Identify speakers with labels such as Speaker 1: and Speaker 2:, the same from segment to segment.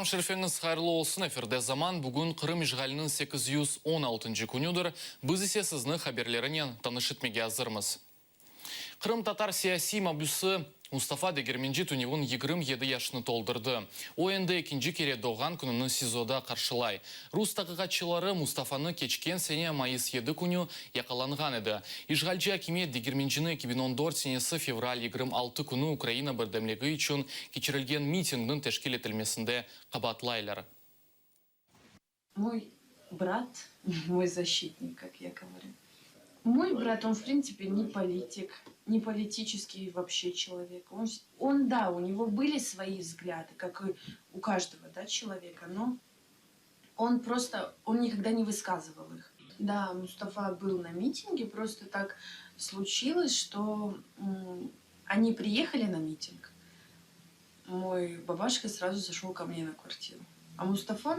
Speaker 1: Салам шерфеңіз қайырлы олсын эфирде заман бүгін Қырым ишғалінің 816 күнүдір. Біз есе сізні хаберлерінен танышытмеге азырмыз. Қырым татар сияси мабюсы Мустафа Дегерменджи түневін 27 яшыны толдырды. ОНД екінші кере доған күнінің СИЗОда қаршылай. Рус тақығатшылары Мустафаны кечкен сене майыс 7 күні яқаланған еді. Ишғалжы акиме Дегерменджіні 2014 сенесі февраль 26 күні Украина бірдемлігі үшін кечірілген митингнің тәшкіл етілмесінде қабатлайлар.
Speaker 2: Мой брат, мой защитник, как я говорю. Мой брат, он в принципе не политик, не политический вообще человек. Он да, у него были свои взгляды, как и у каждого, да, человека, но он никогда не высказывал их. Да, Мустафа был на митинге, просто так случилось, что они приехали на митинг. Мой бабашка сразу зашел ко мне на квартиру. А Мустафа,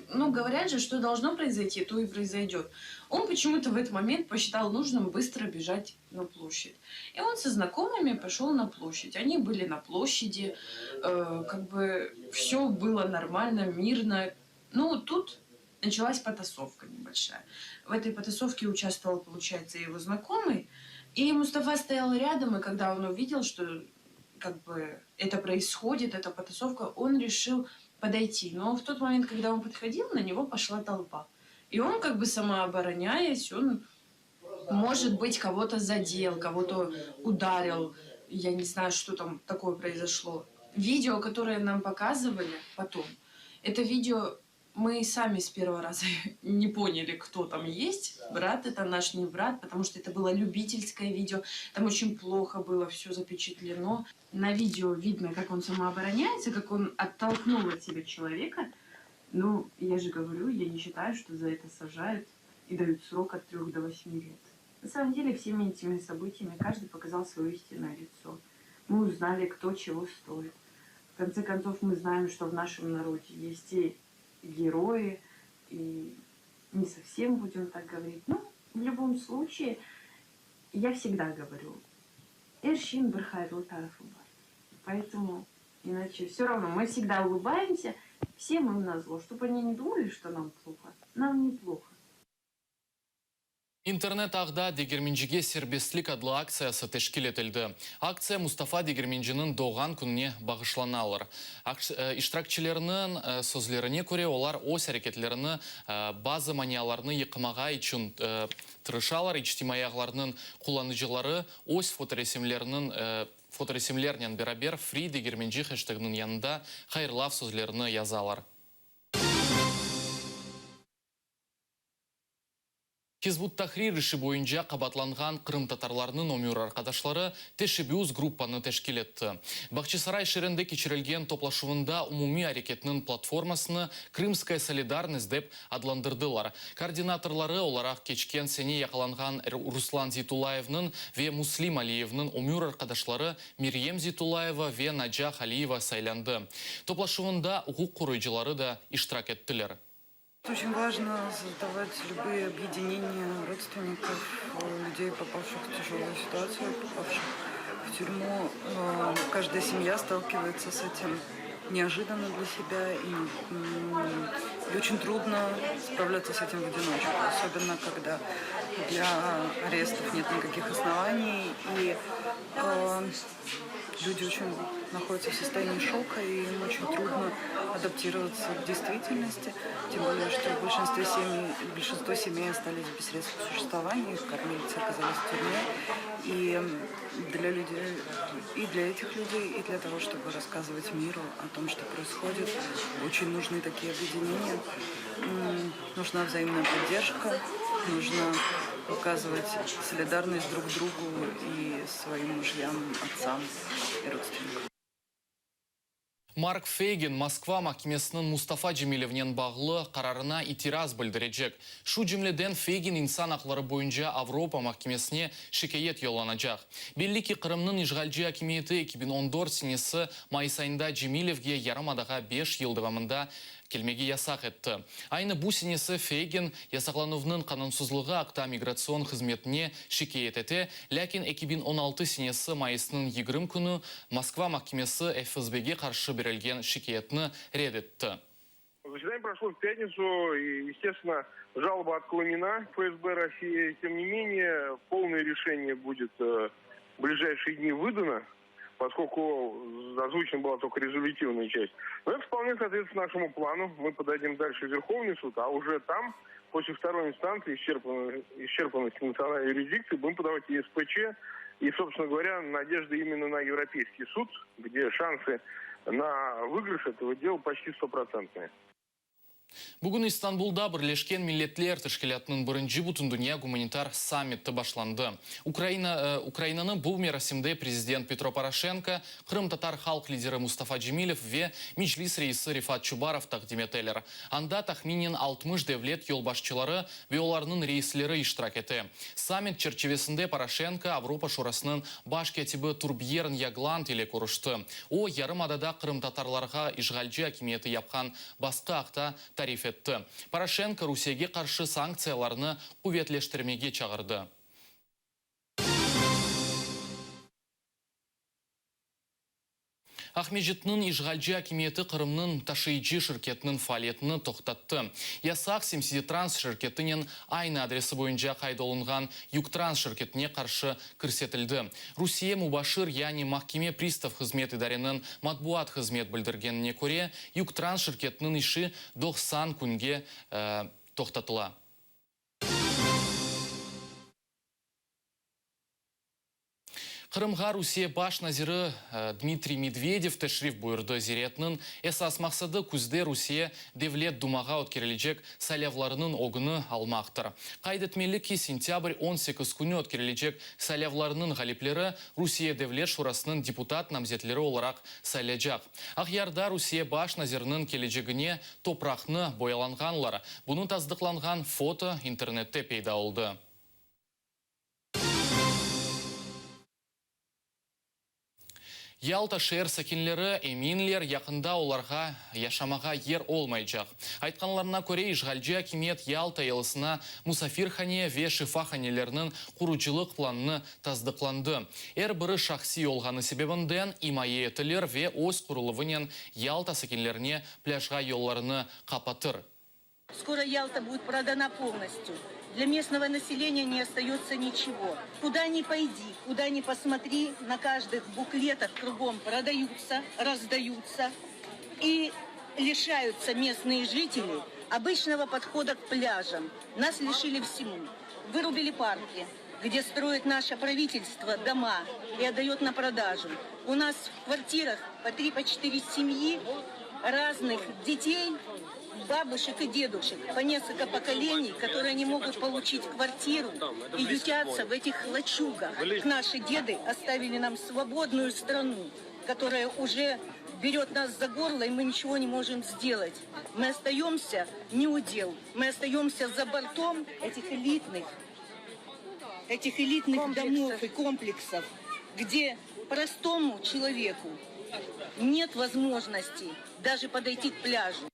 Speaker 2: говорят же, что должно произойти, то и произойдет. Он почему-то в этот момент посчитал нужным быстро бежать на площадь. И он со знакомыми пошел на площадь. Они были на площади, все было нормально, мирно. Тут началась потасовка небольшая. В этой потасовке участвовал, получается, его знакомый. И Мустафа стоял рядом, и когда он увидел, что это происходит, эта потасовка, он решил подойти. Но в тот момент, когда он подходил, на него пошла толпа. И он, самообороняясь, он, может быть, кого-то задел, кого-то ударил. Я не знаю, что там такое произошло. Видео, которое нам показывали потом, это видео мы сами с первого раза не поняли, кто там есть. Брат это наш, не брат, потому что это было любительское видео. Там очень плохо было все запечатлено. На видео видно, как он самообороняется, как он оттолкнул от себя человека. Я же говорю, я не считаю, что за это сажают и дают срок от 3 до 8 лет. На самом деле, всеми этими событиями каждый показал свое истинное лицо. Мы узнали, кто чего стоит. В конце концов, мы знаем, что в нашем народе есть и герои, и не совсем будем так говорить. В любом случае, я всегда говорю, Эршин Бархайру Тарафуба. Поэтому, иначе все равно, мы всегда улыбаемся, всем им назло, чтобы они не думали, что нам плохо. Нам неплохо.
Speaker 1: Интернет ағда Дегерменджіге сербестлік адлы акциясы тәшкіл етілді. Акция Мустафа Дегерменджінің доған күніне бағышланалар. Иштиракчыларының сөзлеріне көре олар ос әрекетлеріні базы манияларыны еқымаға үшін тырышалар. Иштимаяғларының құланыжылары ос фоторесемлерінен берабер Фри Дегерменджі хэштегінің янында қайырлав сөзлеріні язалар. Хизбут Тахрир іші бойынша қабатланған Қырым татарларының өмір арқадашлары Тешебюз группаны тәшкіл етті. Бақчысарай шерінде кечірілген топлашуында умуми әрекетінің платформасыны Крымская солидарность деп адландырдылар. Координаторлары оларақ кечкен сене яқаланған Руслан Зитулаевның ве Муслим Алиевның өмір арқадашлары Мирьем Зитулаева ве Наджах Алиева сайланды. Топлашуында ұғық құрыйжылары да иштирак еттілер.
Speaker 3: Очень важно создавать любые объединения родственников, людей, попавших в тяжелую ситуацию, попавших в тюрьму. Каждая семья сталкивается с этим неожиданно для себя, и очень трудно справляться с этим в одиночку, особенно когда для арестов нет никаких оснований, и люди очень находятся в состоянии шока, и им очень трудно адаптироваться к действительности, тем более, что большинство семей остались без средств к существованию, их кормильцы оказались в тюрьме, и для людей, и для этих людей, и для того, чтобы рассказывать миру о том, что происходит, очень нужны такие объединения, нужна взаимная поддержка, нужно показывать солидарность друг другу и своим мужьям, отцам и родственникам.
Speaker 1: Марк Фейгин Москва махкемесінің Мустафа Джемилевнен бағылы қарарына итираз білдірежек. Шу жемледен Фейгин инсан ақлары бойынша Авропа махкемесіне шикает йоланacak. Белли ки Қырымның ишғалжы акиметі 2014 сенесі майыс айында Джемилевге ярамадаға 5 йылдывамында келмеге ясақ етті. Айны бұ сенесі Фейгин ясақлануының қанунсызлығы ақта миграцион қызметіне шикает еті, ләкин 2016 сенесі майысының 20 күні Москва махкемесі ФСБге қаршы берілген шикиетні редетті.
Speaker 4: Заседание прошло в пятницу, и, естественно, жалоба отклонена ФСБ России. Тем не менее, полное решение будет в ближайшие дни выдано, поскольку озвучена была только резолютивная часть. Но это вполне соответствует нашему плану. Мы подадим дальше в Верховный суд, а уже там, после второй инстанции, исчерпанности национальной юрисдикции, будем подавать и СПЧ. И, собственно говоря, надежда именно на Европейский суд, где шансы на выигрыш этого дела почти 100%.
Speaker 1: Бүгін Истанбулда Бірлескен Миллетлер Тәшкилатының бірінші бүтін дүния гуманитар саммиті башланды. Украинаны бұл мерасимде президент Петро Порошенко, Крым-татар халық лидері Мустафа Джемилев ве Мечлис рейсі Рифат Чубаров тақдим етелер. Анда тахминен 60 девлет елбашчылары ве оларының рейслері иштирак еті. Саммит черчевесінде Порошенко Авропа шурасының баш кетібі Турбьерн Ягланд еле көрішті. О, ярым адада Крым-татарларға ишғалжы акиметі япқан басқа ақта тариф етті. Порошенко Русияге қаршы санкцияларны құветлештірмеге чағырды. Ахмеджетнің ишғалжы акиметі Қырымның ташыйчы шirketінің фалетіні тоқтатты. Ясақ Семсидетранс шirketінен айны адресы бойынша қайдолынған Юктранс шirketіне қаршы кірсетілді. Русия Мубашир, яғни Махкеме пристав қызмет идаренің матбуат қызмет білдіргеніне көре, Юктранс шirketінің іші 90 күнге тоқтатыла. Қырымға Русия баш назиры Дмитрий Медведев тәшриф бұйырды зиретнің. Эсас мақсады күзде Русия Девлет Думаға өткерілежек сәлевларының оғыны алмақтыр. Қайдетмелікі сентябрь 18 күні өткерілежек сәлевларының ғалиплері Русия Девлет шурасының депутат намзетлері оларақ сәлежақ. Ақярда Русия баш назирының кележегіне топрақны бояланғанлар. Бұның таздықланған фото интернетте пейда олды. Ялта шер сәкенлері эминлер яқында оларға яшамаға ер олмайжақ. Айтқанларына көре ишғалжы акимет Ялта елісіна Мусафирхане ве Шифаханелерінің құручылық планını таздықланды. Бірі шақси олғаны себебінден имайы етілер ве өз құрылывынен Ялта сәкенлеріне пляжға елларыны қапатыр.
Speaker 5: Скоро Ялта будет продана полностью. Для местного населения не остается ничего. Куда ни пойди, куда ни посмотри, на каждых буклетах кругом продаются, раздаются и лишаются местные жители обычного подхода к пляжам. Нас лишили всему. Вырубили парки, где строит наше правительство дома и отдает на продажу. У нас в квартирах по 3-4 семьи, разных детей, бабушек и дедушек, по несколько поколений, которые не могут получить квартиру и ютятся в этих лачугах. Наши деды оставили нам свободную страну, которая уже берет нас за горло, и мы ничего не можем сделать. Мы остаемся не у дел, мы остаемся за бортом этих элитных домов и комплексов, где простому человеку нет возможности даже подойти к пляжу.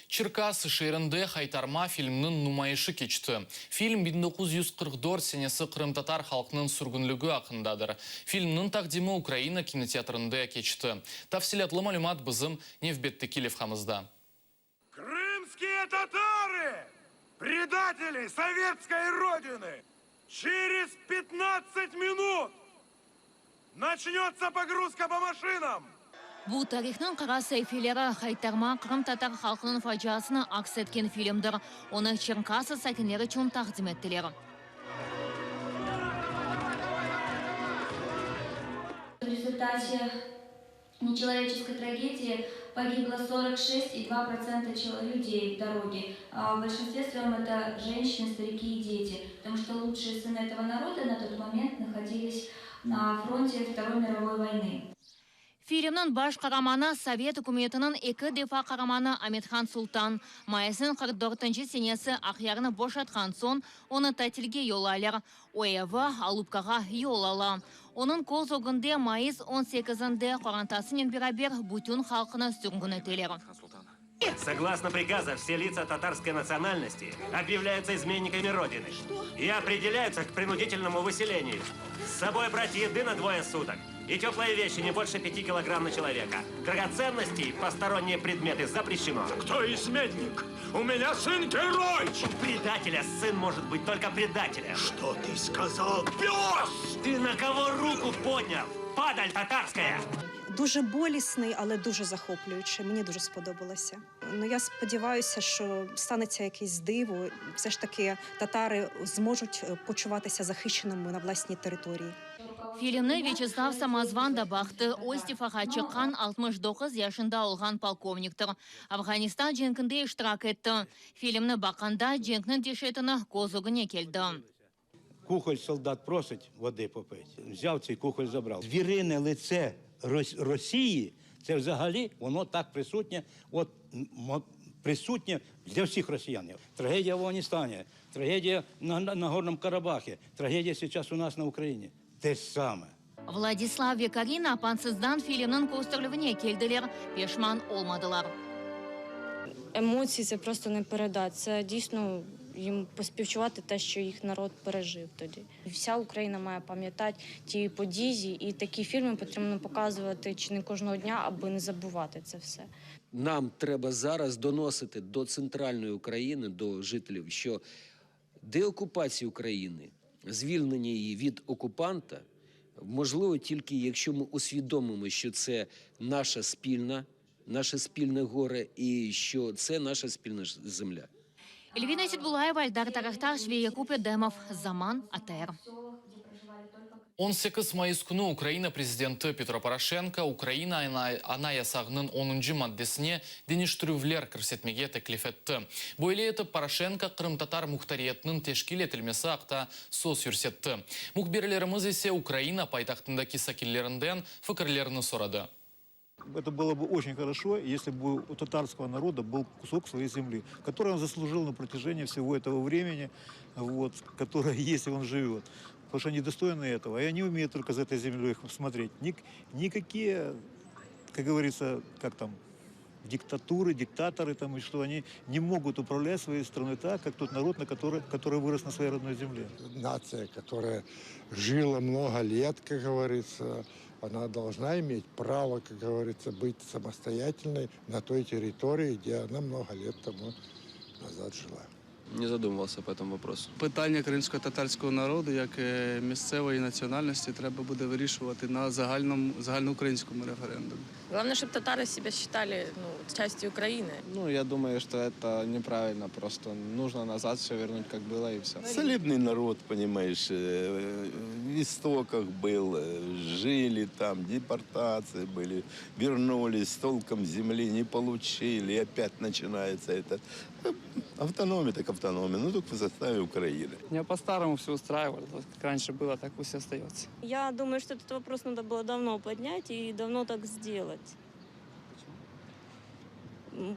Speaker 1: Черкасы шерінде Хайтарма фильмнің нумайышы кечті. Фильм 1944 сенесі Крым-татар халқының сүргінлігі ақындадыр. Фильмнің тақдимі Украина кинотеатрында кечті. Тафсилатлы малюмат бізім Невбетті Келевхамызда.
Speaker 6: Крымские татары! Предатели советской родины! Через 15 минут начнется погрузка по машинам!
Speaker 7: Бұл тарихның қара сәйфелері Хайтарма Крым-татар халқының фажиасына акс еткен фильмдір. Оны Черкасы сәкенлері үшін тақдим еттілер.
Speaker 8: В результате нечеловеческой трагедии погибло 46,2% людей в дороге. В большинстве своем это женщины, старики и дети, потому что лучшие сыны этого народа на тот момент находились на фронте Второй мировой войны.
Speaker 7: Фильмнің баш қараманы Совет үкіметінің екі дефа қараманы Аметхан Султан. Майысын 44-ші сенесі ақярыны бошатқан сон, оны тәтілге йол алыр. Оевы алупкаға йол ала. Оның қол соғынде майыс 18-інде қорантасымен бірабер бүтін халқына сүргін етелер.
Speaker 9: Согласно приказу, все лица татарской национальности объявляются изменниками Родины и определяются к принудительному выселению. С собой брать еды на 2 суток и теплые вещи не больше 5 килограмм на человека. Драгоценности и посторонние предметы запрещено.
Speaker 6: Кто изменник? У меня сын герой!
Speaker 9: У предателя сын может быть только предателем.
Speaker 6: Что ты сказал, пес?
Speaker 9: Ты на кого руку поднял? Падаль татарская!
Speaker 10: Дуже болісний, але дуже захоплюючий. Мені дуже сподобалося. Ну, я сподіваюся, що станеться якесь диво. Все ж таки татари зможуть почуватися захищеними на власній території.
Speaker 7: Фильмны Вячеслав Самозван да бақты Остифаға чыққан 69 яшында олған полковниктер. Афганистан женкінде иштирак етті. Фильмны бақанда женкнің дешетіні козугіне келді.
Speaker 11: Кухоль солдат просить води попити. Взяв цей кухоль, забрав. Звірине лице Росії, це взагалі, воно так присутнє, присутнє для всіх росіян. Трагедія в Афганістані, трагедія на Горному Карабахі, трагедія зараз у нас на Україні. Те саме.
Speaker 7: Владислав Векарин апансыздан фильмнің көстірлігіне келділер, пешман олмадылар.
Speaker 12: Емоції це просто не передати. Це дійсно їм поспівчувати те, що їх народ пережив тоді. Вся Україна має пам'ятати ті події, і такі фільми потрібно показувати чи не кожного дня, аби не забувати це все.
Speaker 13: Нам треба зараз доносити до центральної України, до жителів, що деокупація України, звільнення її від окупанта, можливо тільки якщо ми усвідомимо, що це наше спільне горе і що це наша спільна земля.
Speaker 7: Эльвина Сидбулаева, Альдар Тарахташ, Якуб Демов, Заман, АТР.
Speaker 1: 18 майыс күні Украина президенті Петро Порошенко Украина ана ясағының 10-шы маддесіне денештірулер көрсетмеге теклиф етті. Бойле етіп Порошенко Қырым-татар мұхтариетінің тешкил етілмесі ақта сос үрсетті. Мұхберлеріміз есе Украина пайтақтындaki сакиллерінден фікірлеріні сұрады.
Speaker 14: Это было бы очень хорошо, если бы у татарского народа был кусок своей земли, который он заслужил на протяжении всего этого времени, которое есть, и он живет. Потому что они достойны этого, и они умеют только за этой землей смотреть. Никакие, как говорится, диктаторы, и что они не могут управлять своей страной так, как тот народ, который вырос на своей родной земле.
Speaker 15: Нация, которая жила много лет, как говорится, она должна иметь право, как говорится, быть самостоятельной на той территории, где она много лет тому назад жила.
Speaker 16: Не задумувався по цьому вопросу.
Speaker 17: Питання кримсько-татарського народу, як місцевої національності, треба буде вирішувати на загальноукраїнському референдумі.
Speaker 18: Главное, чтобы татары себя считали частью Украины.
Speaker 16: Я думаю, что это неправильно. Просто нужно назад все вернуть, как было, и все.
Speaker 19: Солидный народ, понимаешь, в истоках был, жили там, депортации были, вернулись, толком земли не получили, и опять начинается это. Автономия так автономия, только в составе Украины.
Speaker 17: Я по-старому все устраивал, как раньше было, так пусть и остается.
Speaker 12: Я думаю, что этот вопрос надо было давно поднять и давно так сделать.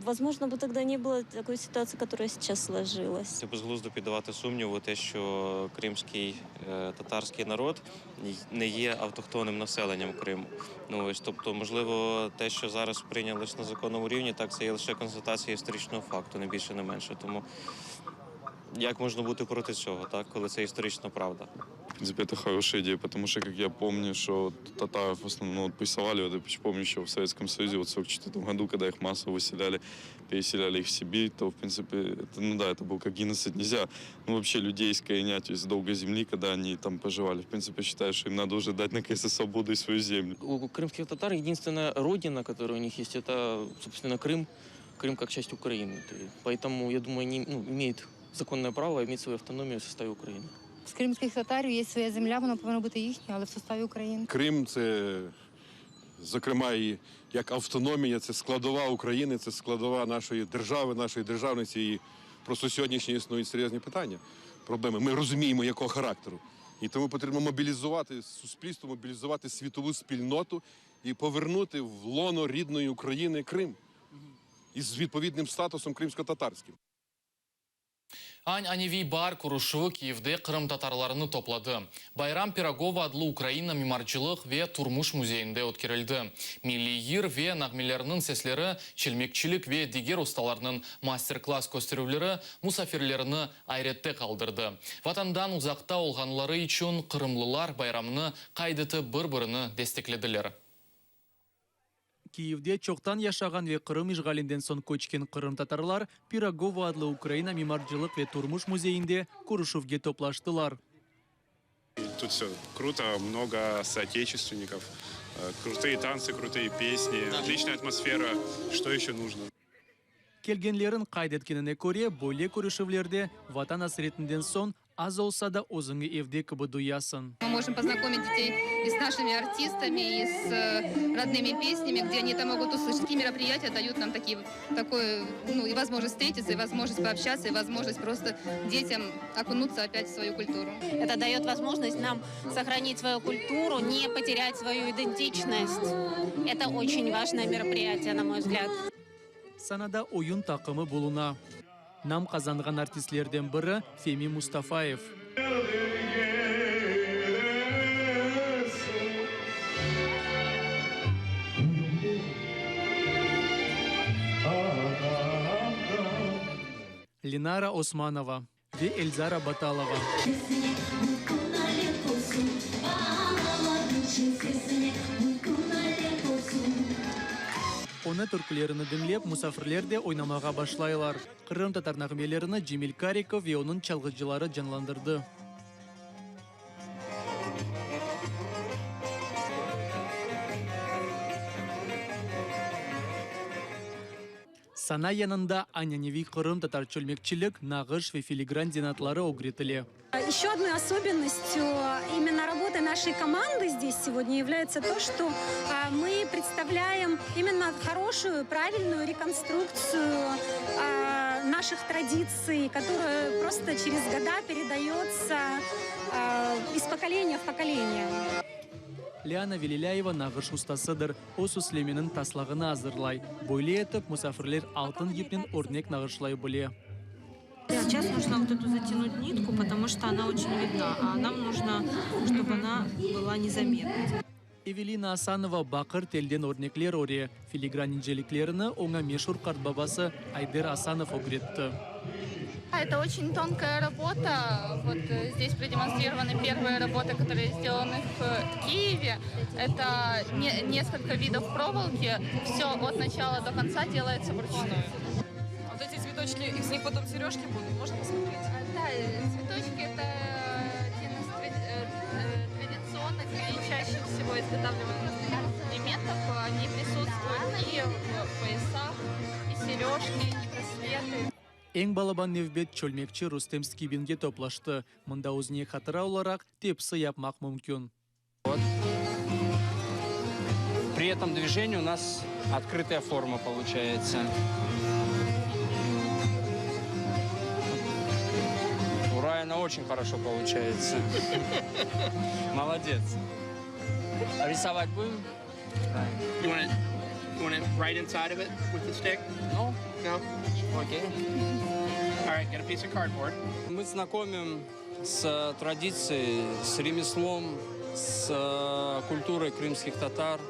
Speaker 12: Возможно, бы тогда не было такой ситуации, которая сейчас сложилась.
Speaker 20: Це безглуздо піддавати сумніву те, що кримський татарський народ не є автохтонним населенням Криму. Тобто, можливо, те, що зараз прийнялось на законному рівні, так це є лише констатація історичного факту, не більше, не менше. Тому як можна бути проти цього, коли це історична правда?
Speaker 21: В принципе, это хорошая идея, потому что, как я помню, что татаров в основном прессовали, я помню еще в Советском Союзе, в 1944 году, когда их массово выселяли, переселяли их в Сибирь, то, в принципе, это был как геноцид. Нельзя вообще людей искоренять из долгой земли, когда они там поживали. В принципе, считаю, что им надо уже дать наконец-то свободу и свою землю.
Speaker 22: У крымских татар единственная родина, которая у них есть, это, собственно, Крым. Крым как часть Украины. Поэтому, я думаю, они имеют законне право иметь свою автономію в составі України.
Speaker 23: З кримських татарів є своя земля, вона повинна бути їхня, але в составі України.
Speaker 24: Крим – це, зокрема, і як автономія, це складова України, це складова нашої держави, нашої державності. І просто сьогоднішні існують серйозні питання, проблеми. Ми розуміємо, якого характеру. І тому потрібно мобілізувати суспільство, мобілізувати світову спільноту і повернути в лоно рідної України Крим із відповідним статусом кримсько-татарським.
Speaker 1: Аневий бар курушуы Киевде Крым татарларыны топлады. Байрам Пирогова адлы Украина мемарчылық ве Турмуш музейінде өткерілді. Милли йыр ве нағмелерінің сеслері, челмекчілік ве дигер ұсталарының мастер-класс көстерулері мұсафирлеріні айретте қалдырды. Ватандан ұзақта олғанлары үшін қырымлылар байрамыны қайдыты бір-біріні дестекледілер.
Speaker 2: Киевде чоқтан яшаған ве Қырым ишгалинден сон көчкен Қырым татарлар Пирогова адлы Украина мемарчылық ве Турмуш музейінде Курушевге топлаштылар.
Speaker 3: Тут все круто, много соотечественников, крутые танцы, крутые песни, отличная атмосфера. Что еще нужно?
Speaker 2: Келгенлерін қайдеткеніне көре, бөле Курушевлерде ватан асыретінден сон аз олса да озыңы евде кыбыду ясын.
Speaker 23: Мы можем познакомить детей и с нашими артистами, и с родными песнями, где они там могут услышать. Такие мероприятия дают нам и возможность встретиться, и возможность пообщаться, и возможность просто детям окунуться опять в свою культуру.
Speaker 4: Это дает возможность нам сохранить свою культуру, не потерять свою идентичность. Это очень важное мероприятие, на мой взгляд.
Speaker 2: Санада ойын тақымы болуна. Нам қазанған артистлерден бірі Феми Мустафаев. Ленара Османова ве Эльзара Баталова. Оны түркілеріні діңлеп, мұсафірлерде ойнамаға башлайлар. Қырым татар нағмелеріні Джемил Кариков ве оның чалғыжылары жанландырды. Сана янында Аняневи Қырым татар чөлмекчілік, нағыш ве филигран зенатлары огретілі.
Speaker 5: Еще одной особенностью именно работы нашей команды здесь сегодня является то, что мы представляем именно хорошую, правильную реконструкцию наших традиций, которая просто через года передается из поколения в поколение.
Speaker 2: Лиана Велиляева нағыш ұстасыдыр. Осу Слеменің таслағыны азырлай. Бойле етіп, мұсафірлер алтын епнен орнек нағышлай біле.
Speaker 25: Сейчас нужно вот эту затянуть нитку, потому что она очень видна, а нам нужно, чтобы она была незаметной.
Speaker 2: Эвелина Асанова бақыр телден орнеклер оре. Филигран инжеликлеріні оңа мешур қартбабасы Айдер Асанов огретті.
Speaker 26: Это очень тонкая работа. Вот здесь продемонстрированы первые работы, которые сделаны в Киеве. Это несколько видов проволоки. Все от начала до конца делается вручную.
Speaker 18: Вот эти цветочки, из них потом сережки будут, можно посмотреть?
Speaker 26: Да, цветочки это один из традиционных и чаще всего изготавливаемых элементов. Они присутствуют и в поясах, и сережки, и браслеты.
Speaker 2: Ең балабан невбет чөлмекчі Рустем Скибинге топлашты. Мұнда өзіне қатыра оларақ тепсі япмақ мүмкін.
Speaker 27: При этом движении у нас открытая форма получается. У Райана очень хорошо получается. Молодец. Рисовать будем?
Speaker 28: You want it right inside of it with the stick?
Speaker 27: No.
Speaker 28: No?
Speaker 27: Okay.
Speaker 28: All right, get a piece of cardboard.
Speaker 27: Мы знакомим с традицией, с ремеслом, с культурой крымских татар.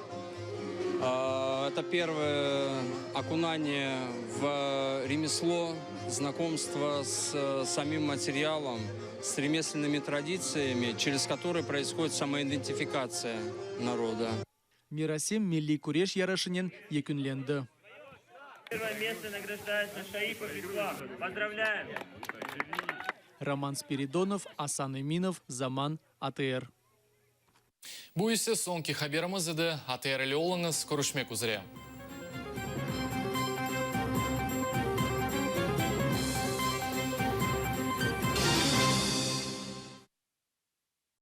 Speaker 27: Это первое окунание в ремесло, знакомство с самим материалом, с ремесленными традициями, через которые происходит самоидентификация народа.
Speaker 2: Мирасим милли куреш ярашынен екүнленді.
Speaker 9: Первое место награждается Шаипов Ислам. Поздравляем!
Speaker 2: Роман Спиридонов, Асан Эминов, Заман, АТР.
Speaker 1: Бұл есе соңки хаберіміз еді. АТР-лі олыңыз көрішмек үзіре.